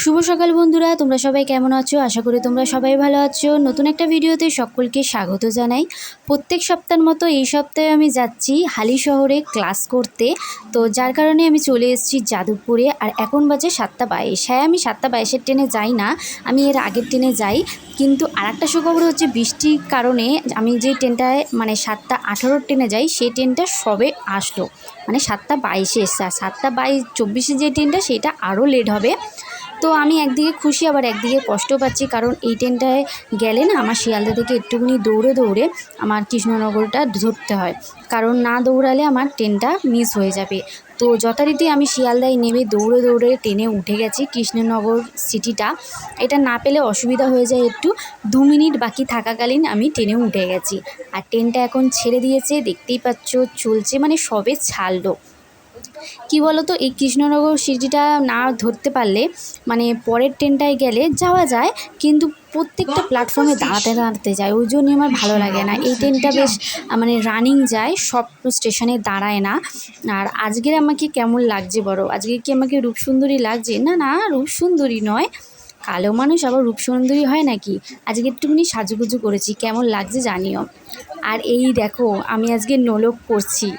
শুভ সকাল বন্ধুরা, তোমরা সবাই কেমন আছো? আশা করি তোমরা সবাই ভালো আছো। নতুন একটা ভিডিওতে সকলকে স্বাগত জানাই। প্রত্যেক সপ্তাহের মতো এই সপ্তাহে আমি যাচ্ছি হালি শহরে ক্লাস করতে। তো যার কারণে আমি চলে এসেছি যাদবপুরে। আর এখন বাজে 7:22। হ্যাঁ, আমি 7:22-এর ট্রেনে যাই না, আমি এর আগের ট্রেনে যাই। কিন্তু আরেকটা সুখবর হচ্ছে, বৃষ্টির কারণে আমি যে ট্রেনটায় 7:18 ট্রেনে যাই, সেই ট্রেনটা সবে আসলো। 7:22-এ এসছে। আর 7:22-24 যে ট্রেনটা, সেটা আরও লেট হবে। তো আমি একদিকে খুশি, আবার একদিকে কষ্ট পাচ্ছি, কারণ এই ট্রেনটায় গেলে না আমার শিয়ালদা থেকে একটুখানি দৌড়ে দৌড়ে আমার কৃষ্ণনগরটা ধরতে হয়, কারণ না দৌড়ালে আমার ট্রেনটা মিস হয়ে যাবে। তো যথারীতি আমি শিয়ালদায় নেমে দৌড়ে দৌড়ে ট্রেনে উঠে গেছি কৃষ্ণনগর সিটিটা। এটা না পেলে অসুবিধা হয়ে যায় একটু। 2 মিনিট বাকি থাকাকালীন আমি ট্রেনে উঠে গেছি। আর ট্রেনটা এখন ছেড়ে দিয়েছে, দেখতেই পাচ্ছ চলছে, সবে ছাড়লো। কি বলো তো, এই কৃষ্ণনগর সিটিটা না ধরতে পারলে পরের ট্রেনটায় গেলে যাওয়া যায়, কিন্তু প্রত্যেকটা প্ল্যাটফর্মে দাঁড়াতে দাঁড়াতে যায়, ওই জন্যই আমার ভালো লাগে না। এই ট্রেনটা বেশ রানিং যায়, সব স্টেশনে দাঁড়ায় না। আর আজকের আমাকে কেমন লাগছে বলো? আজকে কি আমাকে রূপসুন্দরী লাগছে? না না, রূপসুন্দরী নয়, কালো মানুষ আবার রূপসুন্দরী হয় নাকি? আজকে একটুখানি সাজুগুজু করেছি, কেমন লাগছে জানিও। আর এই দেখো, আমি আজকে নোলক করছি।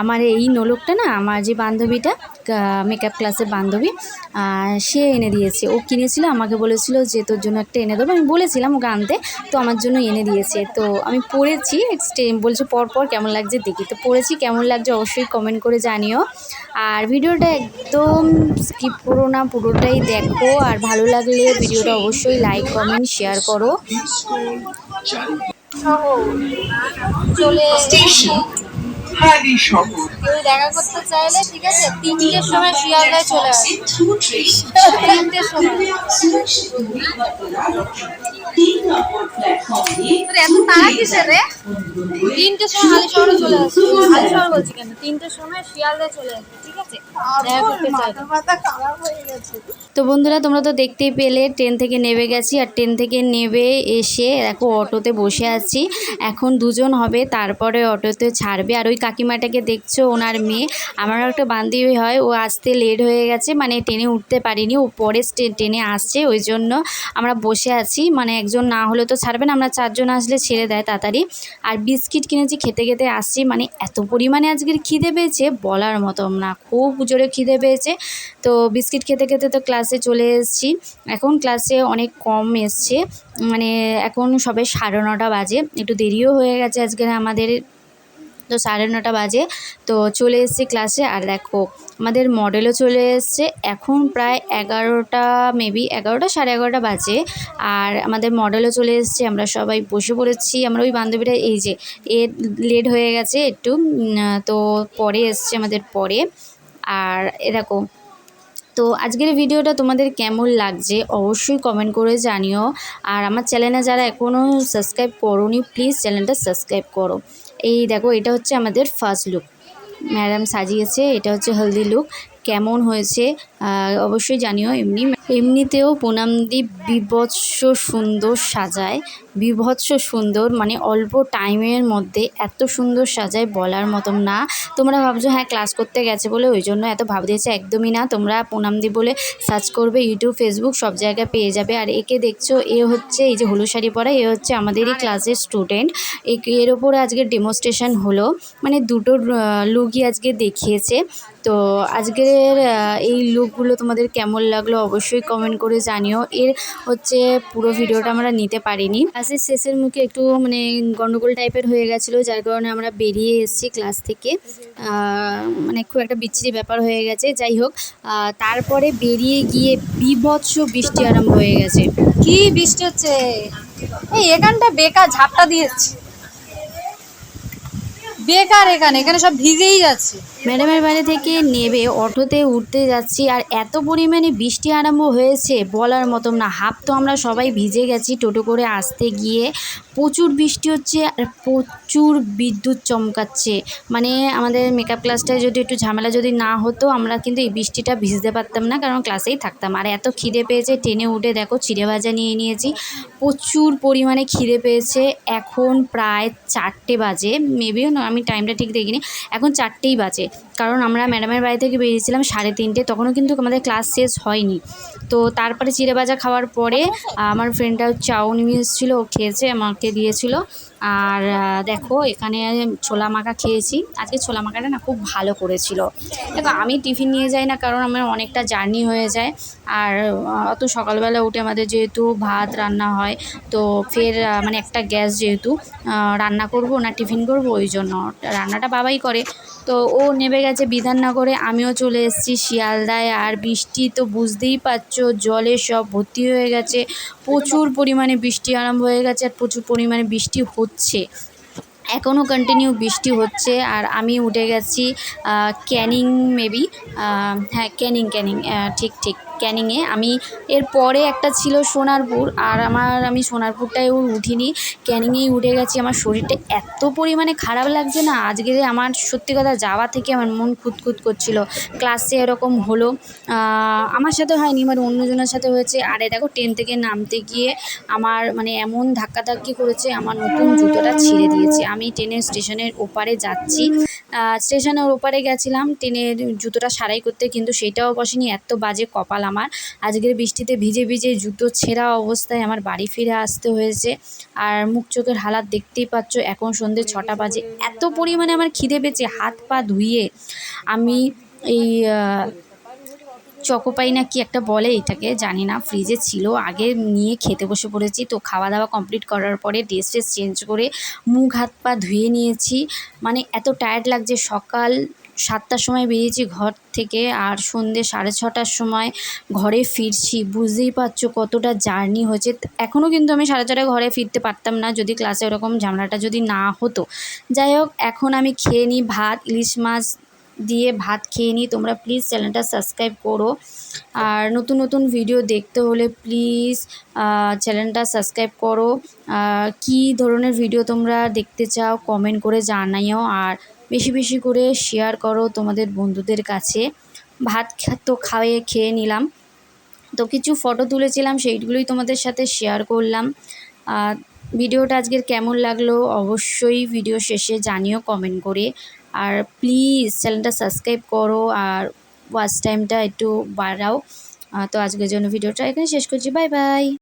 আমার এই নোলকটা না, আমার যে বান্ধবীটা, মেকআপ ক্লাসের বান্ধবী, সে এনে দিয়েছে। ও কিনেছিল, আমাকে বলেছিল যে তোর জন্য একটা এনে দেবো। আমি বলেছিলাম ওকে আনতে, তো আমার জন্য এনে দিয়েছে। তো আমি পরেছি, বলছে পর কেমন লাগছে দেখি। তো পরেছি, কেমন লাগছে অবশ্যই কমেন্ট করে জানিও। আর ভিডিওটা একদম স্কিপ করো না, পুরোটাই দেখো। আর ভালো লাগলে ভিডিওটা অবশ্যই লাইক কমেন্ট শেয়ার করো। চলে কেউ দেখা করতে চাইলে, ঠিক আছে, 3টের সময় শিয়ালদায় চলে আসে। 3টের সময় এত তাড়া কিসের রে? 3টের সময় হালি শহরে চলে আসে। হালি শহর বলছি কেন, 3টের সময় শিয়ালদায় চলে আসে, ঠিক আছে, দেখা করতে চাইলে। তো বন্ধুরা, তোমরা তো দেখতেই পেলে ট্রেন থেকে নেমে গেছি। আর ট্রেন থেকে নেমে এসে দেখো অটোতে বসে আছি। এখন 2জন হবে, তারপরে অটোতে ছাড়বে। আর ওই কাকিমাটাকে দেখছো, ওনার মেয়ে। আমারও একটা বান্ধবী হয়, ও আসতে লেট হয়ে গেছে, ট্রেনে উঠতে পারিনি, ও পরে ট্রেনে আসছে, ওই জন্য আমরা বসে আছি। একজন না হলে তো ছাড়বে না, আমরা 4জন আসলে ছেড়ে দেয় তাড়াতাড়ি। আর বিস্কিট কিনেছি, খেতে খেতে আসছি। এত পরিমাণে আজকের খিদে পেয়েছে বলার মতো না, খুব জোরে খিদে পেয়েছে। তো বিস্কিট খেতে খেতে তো ক্লাসে চলে এসেছি। এখন ক্লাসে অনেক কম এসছে, এখন সবে 9:30 বাজে, একটু দেরিও হয়ে গেছে আজকের আমাদের। তো 9:30 বাজে, তো চলে এসেছি ক্লাসে। আর দেখো আমাদের মডেলও চলে এসছে। এখন প্রায় 11টা, মেবি 11টা, 11:30 বাজে। আর আমাদের মডেলও চলে এসছে, আমরা সবাই বসে পড়েছি। আমরা ওই বান্ধবীরা, এই যে লেট হয়ে গেছে একটু, তো পরে এসছে আমাদের পরে। আর এরকম, তো আজকের ভিডিওটা তোমাদের কেমন লাগছে অবশ্যই কমেন্ট করে জানিও। আর আমার চ্যানেলে যারা এখনও সাবস্ক্রাইব করোনি, প্লিজ চ্যানেলটা সাবস্ক্রাইব করো। এই দেখো, এটা হচ্ছে আমাদের ফার্স্ট লুক, ম্যাডাম সাজিয়েছে। এটা হচ্ছে হলদি লুক, কেমন হয়েছে অবশ্যই জানিও। এমনিতেও পুনমদি বিভৎস সুন্দর সাজায়, বিভৎস সুন্দর, অল্প টাইমের মধ্যে এত সুন্দর সাজায় বলার মতন না। তোমরা ভাবছো হ্যাঁ ক্লাস করতে গেছে বলে ওই জন্য এত ভাব দিয়েছে, একদমই না। তোমরা পুনমদি বলে সার্চ করবে, ইউটিউব, ফেসবুক সব জায়গায় পেয়ে যাবে। আর একে দেখছো, এ হচ্ছে, এই যে হলুদ শাড়ি পরা, এ হচ্ছে আমাদেরই ক্লাসের স্টুডেন্ট। এর ওপরে আজকে ডেমনস্ট্রেশন হলো, দুটো লুকই আজকে দেখিয়েছে। তো আজকের এই লুকগুলো তোমাদের কেমন লাগলো অবশ্যই কমেন্ট করে জানিও। এর হচ্ছে পুরো ভিডিওটা আমরা নিতে পারিনি, ক্লাসের শেষের মুখে একটু গন্ডগোল টাইপের হয়ে গেছিলো, যার কারণে আমরা বেরিয়ে এসেছি ক্লাস থেকে। খুব একটা বিচ্ছিরি ব্যাপার হয়ে গেছে। যাই হোক, তারপরে বেরিয়ে গিয়ে বিভৎস বৃষ্টি আরম্ভ হয়ে গেছে। কি বৃষ্টি হচ্ছে! এই এখানটা বেকার ঝাপটা দিয়েছে, বেকার। এখানে সব ভিজেই যাচ্ছে। ম্যাডামের বাড়ি থেকে নেমে অটোতে উঠতে যাচ্ছি, আর এত পরিমাণে বৃষ্টি আরম্ভ হয়েছে বলার মতো না। হাফ তো আমরা সবাই ভিজে গেছি টোটো করে আসতে গিয়ে। প্রচুর বৃষ্টি হচ্ছে, আর প্রচুর বিদ্যুৎ চমকাচ্ছে। আমাদের মেকআপ ক্লাসটায় যদি একটু ঝামেলা যদি না হতো, আমরা কিন্তু এই বৃষ্টিটা ভিজতে পারতাম না, কারণ ক্লাসেই থাকতাম। আর এত খিদে পেয়েছে, ট্রেনে উঠে দেখো চিড়ে ভাজা নিয়ে নিয়েছি, প্রচুর পরিমাণে খিদে পেয়েছে। এখন প্রায় 4টে বাজে, মেবিও না, আমি টাইমটা ঠিক দেখিনি, এখন 4টেই বাজে। কারণ আমরা ম্যাডামের বাড়ি থেকে বেরিয়েছিলাম 3:30, তখনও কিন্তু আমাদের ক্লাস শেষ হয়নি। তো তারপরে চিড়ে ভাজা খাওয়ার পরে আমার ফ্রেন্ডটা চাউ নিয়ে এসেছিলো, খেয়েছে, আমাকে দিয়েছিল। আর দেখো এখানে ছোলা মাখা খেয়েছি। আজকে ছোলা মাখাটা না খুব ভালো করেছিল। দেখো আমি টিফিন নিয়ে যাই না, কারণ আমার অনেকটা জার্নি হয়ে যায়। আর অত সকালবেলা উঠে আমাদের যেহেতু ভাত রান্না হয়, তো ফের মানে একটা গ্যাস যেহেতু রান্না করব না টিফিন করব, ওই জন্য রান্নাটা বাবাই করে। তো ও নেমে গেছে বিধাননগরে, আমিও চলে এসেছি শিয়ালদায়। আর বৃষ্টি তো বুঝতেই পারছো, জলে সব ভর্তি হয়ে গেছে, প্রচুর পরিমাণে বৃষ্টি আরম্ভ হয়ে গেছে, আর প্রচুর পরিমাণে বৃষ্টি হচ্ছে, এখনও কন্টিনিউ বৃষ্টি হচ্ছে। আর আমি উঠে গেছি ক্যানিং, মেবি হ্যাঁ ক্যানিং ঠিক ক্যানিংয়ে। আমি এরপরে একটা ছিল সোনারপুর, আর আমি সোনারপুরটায়ও উঠিনি, ক্যানিংয়েই উঠে গেছি। আমার শরীরটা এত পরিমাণে খারাপ লাগছে না আজকে, আমার সত্যি কথা যাওয়া থেকে আমার মন খুঁতখুত করছিল। ক্লাসে এরকম হলো, আমার সাথে হয়নি, মানে অন্যজনের সাথে হয়েছে। আরে দেখো ট্রেন থেকে নামতে গিয়ে আমার মানে এমন ধাক্কাধাক্কি করেছে, আমার নতুন জুতোটা ছিঁড়ে দিয়েছে। আমি ট্রেনের স্টেশনের ওপারে যাচ্ছি, স্টেশনের ওপারে গেছিলাম ট্রেনের জুতোটা সারাই করতে, কিন্তু সেটাও বসেনি। এত বাজে কপাল আমার, আজকের বৃষ্টিতে ভিজে ভিজে জুতো ছেঁড়া অবস্থায় আমার বাড়ি ফিরে আসতে হয়েছে। আর মুখ চোখের হালাত দেখতেই পাচ্ছ, এখন সন্ধ্যে 6টা বাজে। এত পরিমাণে আমার খিদে পেয়েছে, হাত পা ধুয়ে আমি এই চকোপাই না কি একটা বলে এটাকে, জানি না, ফ্রিজে ছিল আগে, নিয়ে খেতে বসে পড়েছি। তো খাওয়া দাওয়া কমপ্লিট করার পরে ড্রেস ট্রেস চেঞ্জ করে মুখ হাত পা ধুয়ে নিয়েছি। মানে এত টায়ার্ড লাগছে, সকাল 7টার সময় বেরিয়েছি ঘর থেকে, আর সন্ধ্যে 6:30টার সময় ঘরে ফিরছি। বুঝতেই পারছো কতটা জার্নি হয়েছে। এখনও কিন্তু আমি 6:30টায় ঘরে ফিরতে পারতাম না যদি ক্লাসে ওরকম ঝামেলাটা যদি না হতো। যাই হোক, এখন আমি খেয়ে নিই ভাত, ইলিশ মাছ দিয়ে ভাত খেয়ে নিই। তোমরা প্লিজ চ্যানেলটা সাবস্ক্রাইব করো, আর নতুন নতুন ভিডিও দেখতে হলে প্লিজ চ্যানেলটা সাবস্ক্রাইব করো। কী ধরনের ভিডিও তোমরা দেখতে চাও কমেন্ট করে জানাইও, আর বেশি বেশি করে শেয়ার করো তোমাদের বন্ধুদের কাছে। ভাত তো খেয়ে নিলাম, তো কিছু ফটো তুলেছিলাম, সেইগুলোই তোমাদের সাথে শেয়ার করলাম। ভিডিওটা আজকের কেমন লাগলো অবশ্যই ভিডিও শেষে জানিও কমেন্ট করে। আর প্লিজ চ্যানেলটা সাবস্ক্রাইব করো, আর ওয়াচ টাইমটা একটু বাড়াও। তো আজকের জন্য ভিডিওটা এখানে শেষ করছি, বাই বাই।